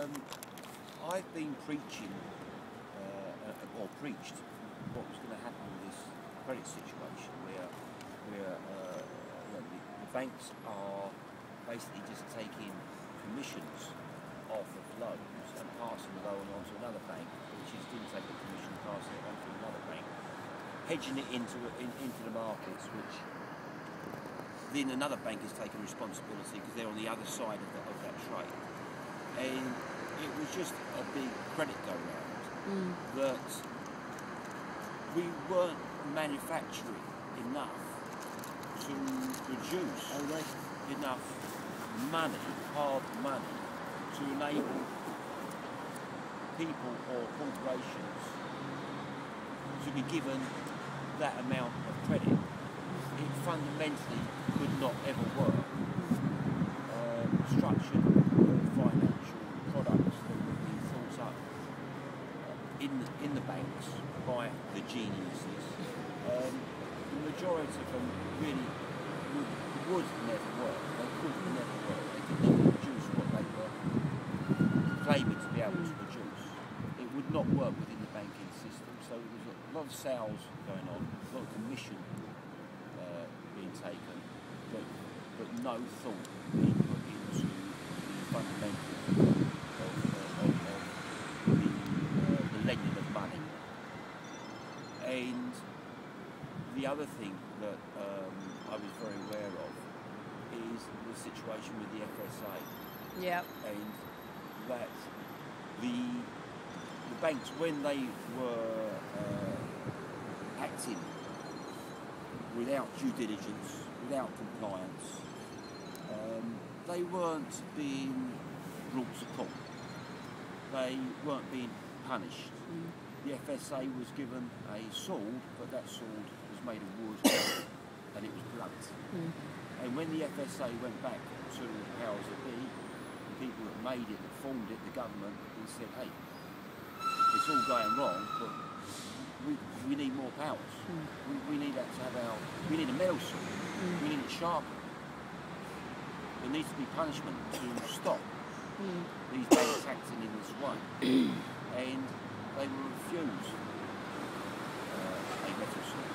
I've been preaching, or preached, what was going to happen with this credit situation, where the banks are basically just taking commissions off of loans and passing the loan on to another bank, which is didn't take the commission, passing it on to another bank, hedging it into the markets, which then another bank is taking responsibility because they're on the other side of that trade. And it was just a big credit go round that we weren't manufacturing enough to produce enough money, hard money, to enable people or corporations to be given that amount of credit. It fundamentally could not ever work. Structured financial products that were being thought up in the banks by the geniuses, the majority of them really would never work. They could never work. They could never produce what they were claiming to be able to produce. It would not work within the banking system. So there was a lot of sales going on, a lot of commission being taken, but no thought being put into the fundamentals of the lending of money. And the other thing that I was very aware of is the situation with the FSA. Yep. And that the banks, when they were acting without due diligence, without compliance, they weren't being brought to court. They weren't being punished. The FSA was given a sword, but that sword was made of wood and it was blunt. And when the FSA went back to the powers that be, the people that made it, that formed it, the government, they said, hey, it's all going wrong, but we need more powers. We need that to have we need a metal sword. We need it sharpened. There needs to be punishment to stop these banks acting in this way. And they were refused a metal sword.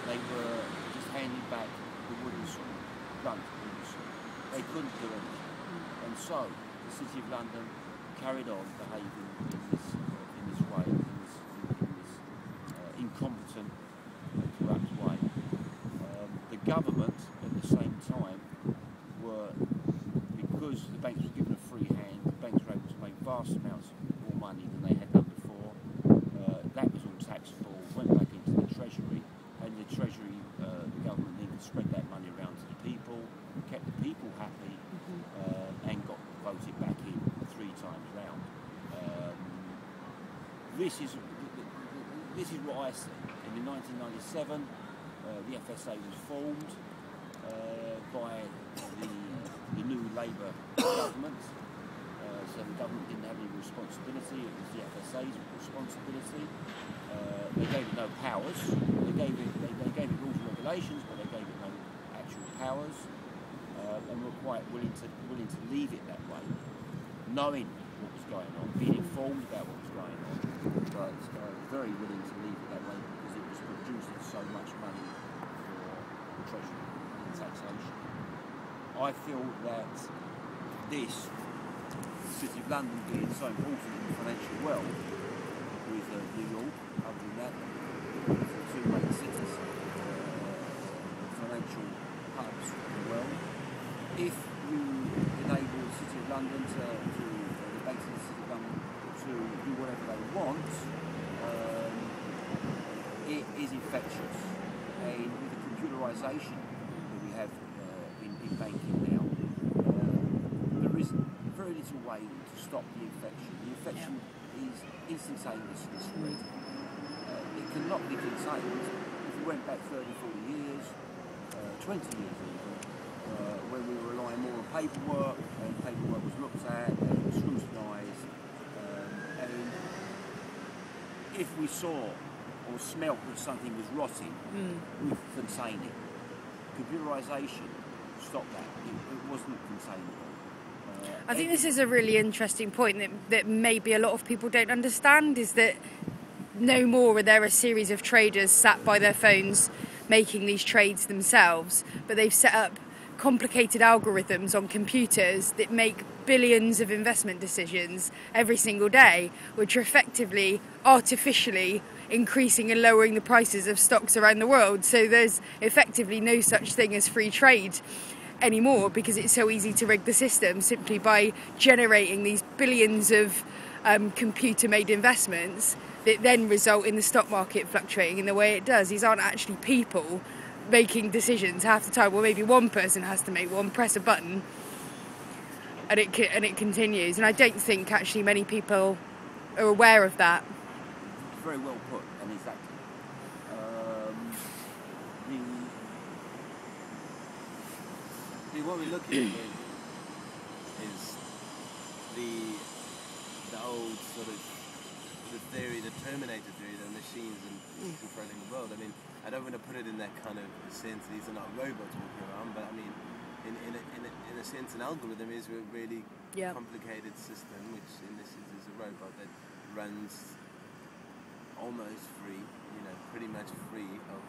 They were just handed back the wooden sword, blunt wooden sword. They couldn't do anything. And so the City of London carried on behaving in this way, in this incompetent, corrupt way. The government, at the same time, because the banks were given a free hand, the banks were able to make vast amounts more money than they had done before. That was all taxable, went back into the Treasury, and the Treasury, the government then could spread that money around to the people, kept the people happy, and got voted back in 3 times round. This is what I see. And in 1997, the FSA was formed by the new Labour government. So the government didn't have any responsibility. It was the FSA's responsibility. They gave it no powers. They gave it rules and regulations, but they gave it no actual powers. And were quite willing to leave it that way, knowing what was going on, being informed about what was going on, but very willing to leave it that way because it was producing so much money for the Treasury in taxation. I feel that this City of London being so important in the financial world, with New York, other than that, the 2 main cities, financial hubs in the world. If you enable the City of London the banks in the City of London to do whatever they want, it is infectious. And with the computerisation that we have in banking now, there is very little way to stop the infection. The infection is instantaneously spread. It cannot be contained. If we went back 30, 40 years, 20 years even, when we were relying more on paperwork, and paperwork was looked at and scrutinised, and if we saw or smelt that something was rotting, we could contain it. Computerisation stopped that. It wasn't containable. I think this is a really interesting point that maybe a lot of people don't understand, is that no more are there a series of traders sat by their phones making these trades themselves, but they've set up complicated algorithms on computers that make billions of investment decisions every single day, which are effectively artificially increasing and lowering the prices of stocks around the world. So there's effectively no such thing as free trade anymore, because it's so easy to rig the system simply by generating these billions of computer-made investments that then result in the stock market fluctuating in the way it does. These aren't actually people making decisions half the time. Well, maybe one person has to make one, press a button, and it continues. And I don't think actually many people are aware of that. Very well put, and exactly. What we're looking at is the old sort of the theory, the Terminator theory, the machines and controlling the world. I mean, I don't want to put it in that kind of sense. These are not robots walking around, but I mean, in a sense, an algorithm is a really complicated system, which in this is a robot that runs almost free, pretty much free of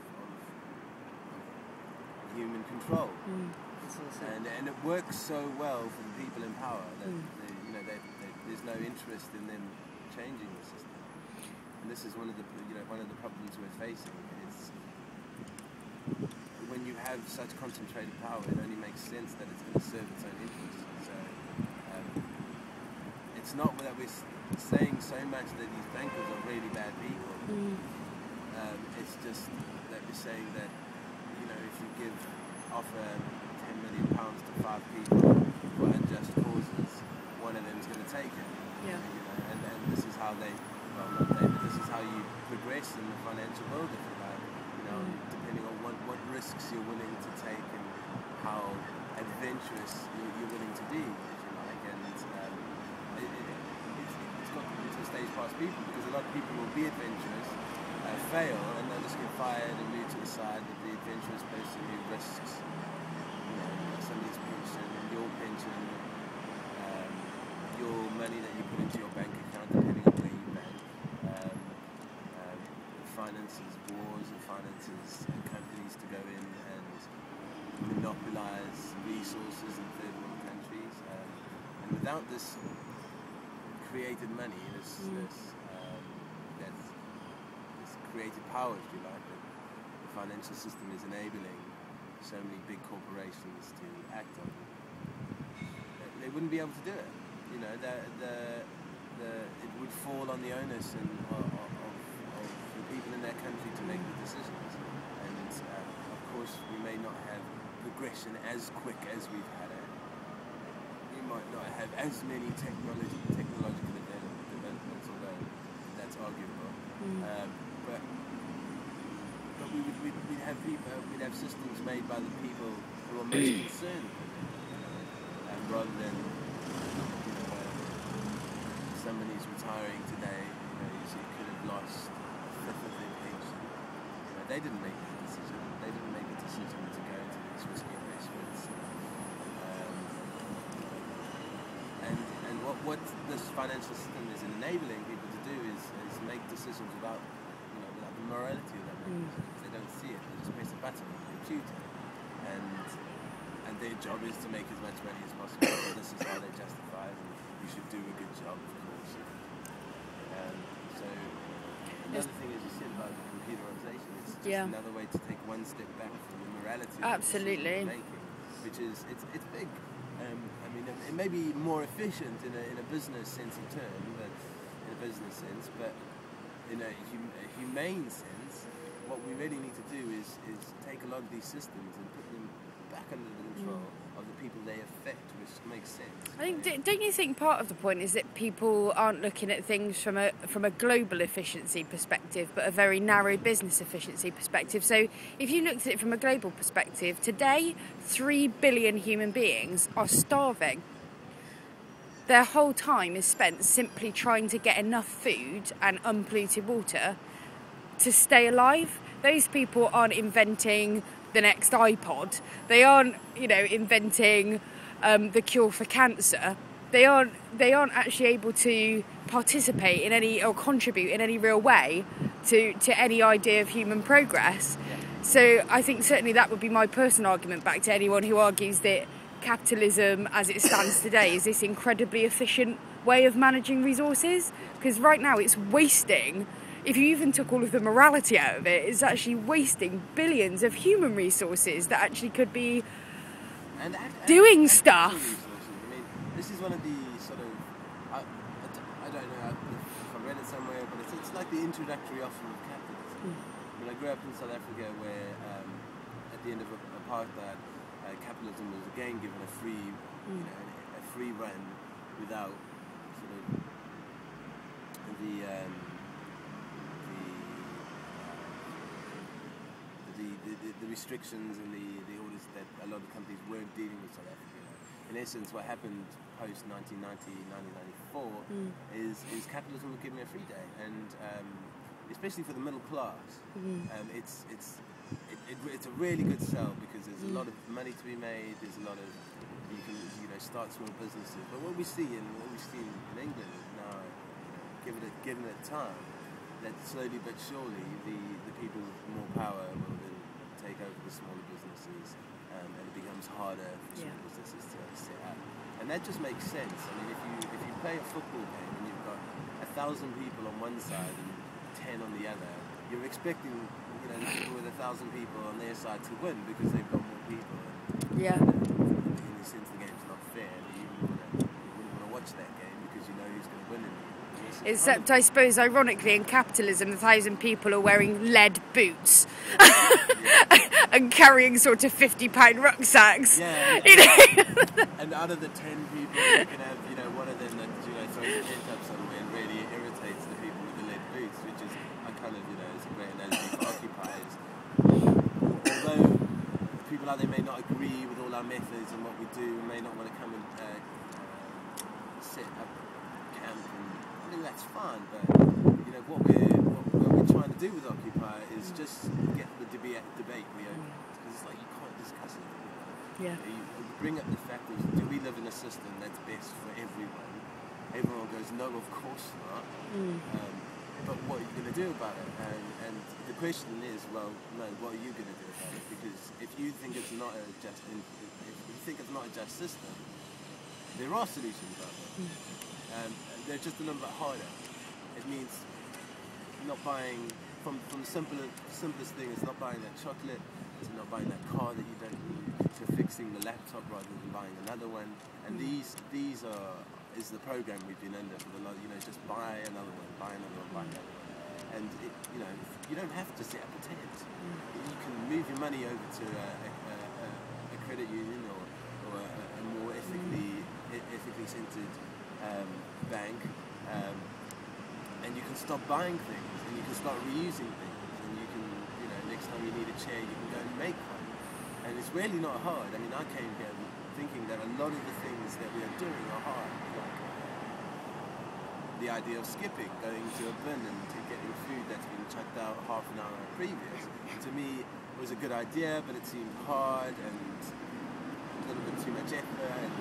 human control. And it works so well for the people in power that there's no interest in them changing the system. And this is one of the problems we're facing is when you have such concentrated power, it only makes sense that it's going to serve its own interests. So it's not that we're saying so much that these bankers are really bad people. It's just that we're saying that if you offer £10 million to 5 people for unjust causes, one of them's going to take it. And this is how this is how you progress in the financial world, if you like. Depending on what risks you're willing to take and how adventurous you're willing to be, if you like. And it's got to a stage past people, because a lot of people will be adventurous, fail, and they'll just get fired and move to the side. But the adventurous person who risks somebody's pension, your pension, your money that you put into your bank account, depending on where you bank, finances wars and finances companies to go in and monopolize resources in third world countries. And without this created money, this created power, if you like, that the financial system is enabling so many big corporations to act on, they wouldn't be able to do it. It would fall on the onus of the people in their country to make the decisions. And of course, we may not have progression as quick as we've had it. We might not have as many technological developments, although that's arguable. But we'd have systems made by the people who are most concerned with it, and rather than somebody's retiring today, you could have lost a fifth of their pension. They didn't make the decision. They didn't make the decision to go into these risky investments. And what this financial system is enabling people to do is make decisions without the morality of that. They don't see it. They just press a button on the computer, and their job is to make as much money as possible. So this is how they justify it. And you should do a good job, of course. So another thing, as you said about the computerization, it's just another way to take one step back from the morality. Absolutely. Making, which is it's big. I mean, it may be more efficient in a business sense of term, but in a humane sense, what we really need to do is take a lot of these systems and put them back under the control of the people they affect, which makes sense. I think, don't you think part of the point is that people aren't looking at things from a global efficiency perspective, but a very narrow business efficiency perspective? So if you looked at it from a global perspective, today 3 billion human beings are starving. Their whole time is spent simply trying to get enough food and unpolluted water to stay alive. Those people aren't inventing the next iPod. They aren't, inventing the cure for cancer, they aren't actually able to participate in any or contribute in any real way to any idea of human progress. So I think certainly that would be my personal argument back to anyone who argues that capitalism as it stands today is this incredibly efficient way of managing resources, because right now it's wasting, if you even took all of the morality out of it, it's actually wasting billions of human resources that actually could be doing stuff. I mean, this is one of the sort of, I don't know if I read it somewhere, but it's like the introductory offer of capitalism. I mean, I grew up in South Africa where at the end of apartheid, capitalism was again given a free, a free run without sort of the restrictions and the orders that a lot of companies weren't dealing with South Africa. In essence, what happened post 1990, 1994 is capitalism was given a free day, and especially for the middle class, it's a really good sell because there's a lot of money to be made. There's a lot of you can start small businesses. But what we see in England now, given it time, that slowly but surely the people with more power will then take over the smaller businesses, and it becomes harder for small businesses to set up. And that just makes sense. I mean, if you play a football game and you've got 1,000 people on one side and 10 on the other, you're expecting the people with 1,000 people on their side to win because they've got more people. And in a sense, the game's not fair. You wouldn't want to watch that game because you know who's going to win it. Except, I suppose, ironically, in capitalism, 1,000 people are wearing lead boots and carrying sort of £50 rucksacks. And out of the 10 people, you can have one of them that throws a tent up somewhere and really irritates the people with the lead boots, which is it's a great analogy for occupiers. Although people out there may not agree with all our methods and what we do, may not want to come and set up camp, and I think that's fine. But what we're trying to do with Occupy is just get the debate reopened, because it's like you can't discuss it. You bring up the fact of, do we live in a system that's best for everyone? Everyone goes, no, of course not. But what are you going to do about it? And the question is, well, no, what are you going to do about it? Because if you think it's not a just system, there are solutions out there. They're just a little bit harder. It means not buying, from the simplest thing is not buying that chocolate, to not buying that car that you don't need, to fixing the laptop rather than buying another one. And these is the program we've been under for the just buy another one, buy another one. And you don't have to set up a tent. You can move your money over to a credit union or a more ethically centered bank, and you can stop buying things, and you can start reusing things, and you can, next time you need a chair, you can go and make one. And it's really not hard. I mean, I came here thinking that a lot of the things that we are doing are hard. Like the idea of skipping, going to a bin and getting food that's been chucked out half an hour previous. To me, it was a good idea, but it seemed hard and a little bit too much effort, and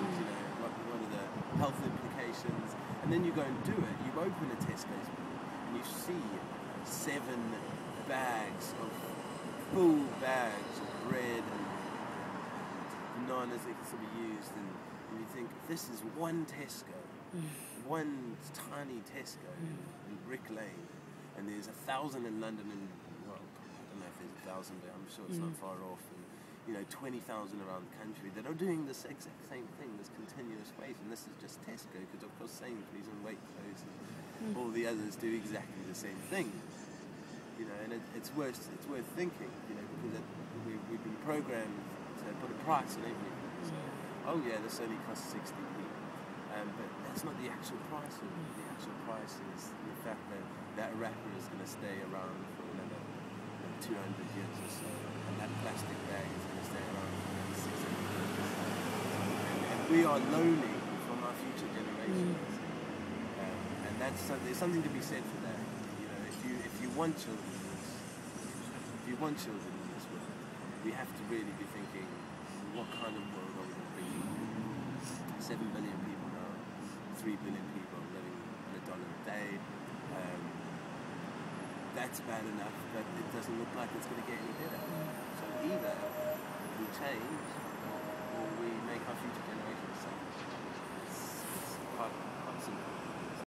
one of the health implications. And then you go and do it. You open a Tesco's and you see 7 full bags of bread and bananas that can still be used, and you think, this is one Tesco, one tiny Tesco in Brick Lane, and there's 1,000 in London, and well, I don't know if there's 1,000, but I'm sure it's not far off, and 20,000 around the country that are doing this exact same thing, this continuous waste. And this is just Tesco, because of course Sainsbury's and Waitrose and all the others do exactly the same thing. And it's worth thinking, because we've been programmed to put a price on everything. So, this only costs 60p, but that's not the actual price. The actual price is the fact that wrapper is going to stay around for another 200 years or so, and that plastic bag is going to stay around for another 600 years. And we are loaning from our future generations, and there's something to be said for that. If you want children in this world, we have to really be thinking, what kind of world are we going to bring them? 7 billion people now, 3 billion people living on $1 a day. That's bad enough, but it doesn't look like it's going to get any better. So either we change